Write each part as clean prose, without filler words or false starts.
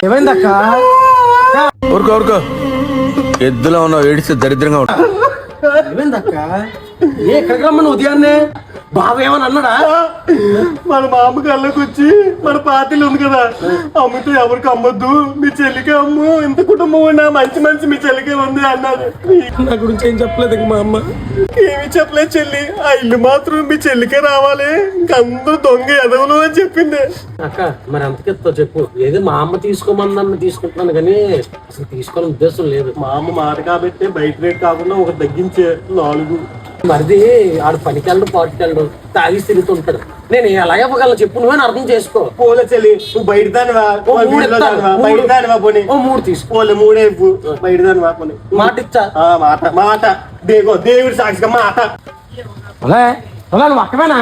ఏమైందక్క? ఊరుకో ఊరుకో, ఎద్దులో ఉన్నావు, ఏడిస్తే దరిద్రంగా ఉంటా. ఏమైందక్క? ఎక్కడికి రమ్మని ఉదయాన్నే బాబు ఏమని అన్నాడా? మన మామ కళ్ళకి వచ్చి మన పార్టీలు ఉంది కదా, అమ్మితే ఎవరికి అమ్మొద్దు, మీ చెల్లికే అమ్ము, ఇంత కుటుంబం ఉన్నా మంచి మంచి మీ చెల్లికే ఉంది అన్నాడు. నా గురించి ఏం చెప్పలేదు ఇంక మా అమ్మ. ఏమి చెప్పలేదు చెల్లి, ఆ ఇల్లు మాత్రం మీ చెల్లికే రావాలి, ఇంకందరూ దొంగ ఎదవలు అని చెప్పింది. అక్క మరి ఎంతకెత్తావు చెప్పు? ఏదో మా అమ్మ తీసుకోమని తీసుకుంటున్నాను కానీ అసలు తీసుకోవాలని ఉద్దేశం లేదు. మా అమ్మ మాట కాబట్టి బయట రేట్ కాకుండా ఒక తగ్గించే 4. మరిది ఆడు పనికెళ్ళడు పాటికెళ్ళడు తాగి తిరుగుతుంటాడు. నేను ఎలా ఇవ్వగలను చెప్పు, నువ్వే అర్థం చేసుకో. పోలే చెల్లి, నువ్వు బయట దానివా బయట దానివా పోనీ? ఓ 3 తీసుకో. పోలే 3 ఇవ్వు, బయట దానివా పోనీ. మాట ఇచ్చా? మాట మాట దేవుడి సాక్షిగా మాట. నువ్వు అక్కవేనా?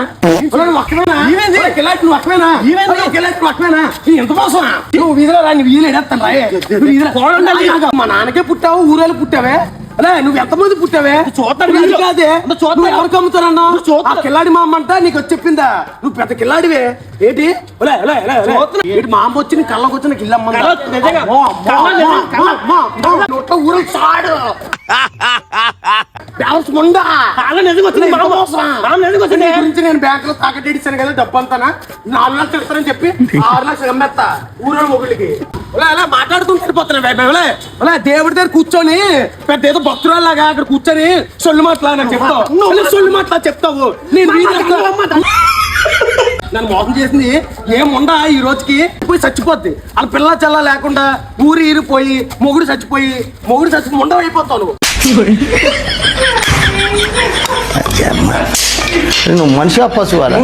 నువ్వు అక్కవేనా? నువ్వు అక్కవేనా? ఎంత మోసం నువ్వు వీధిలో రా, వీధులు ఎడేస్తాను. మా నాన్నకే పుట్టావు, ఊరేళ్ళు పుట్టావే. అదే నువ్వు ఎంతమంది పుట్టావే? కాదే నువ్వు ఎవరికి అమ్ముతారన్నా? ఆ కిల్లాడి మా అమ్మ అంట నీకు వచ్చి చెప్పిందా? నువ్వు పెద్ద కిల్లాడివే ఏంటి? ఏంటి మా అమ్మ వచ్చి నీ కళ్ళకి వచ్చి నాకు ఇల్లమ్మ ఊరు చాడు గురించి నేను బ్యాంక్ లో తాకట్టు ఇచ్చాను కదా, డబ్బు అంతానా 4 లక్షలు ఇస్తానని చెప్పి 6 లక్షలు అమ్మేస్తా ఊరు మొగుళ్ళకి. అలా మాట్లాడుకుంటూ వెళ్ళిపోతున్నా. దేవుడి దగ్గర కూర్చొని పెద్ద ఏదో భక్తురాల్లాగా అక్కడ కూర్చొని సొల్లు మాట్లాడినా చెప్తావు, సొల్లు మాట్లా చెప్తావు. నేను నన్ను మోసం చేసింది ఏముండా ఈ రోజుకి పోయి చచ్చిపోద్ది. వాళ్ళ పిల్ల చల్ల లేకుండా ఊరి ఈరిపోయి మొగుడు చచ్చిపోయి ఉండవైపోతావు నువ్వు. నువ్వు మనిషి పశువు అలా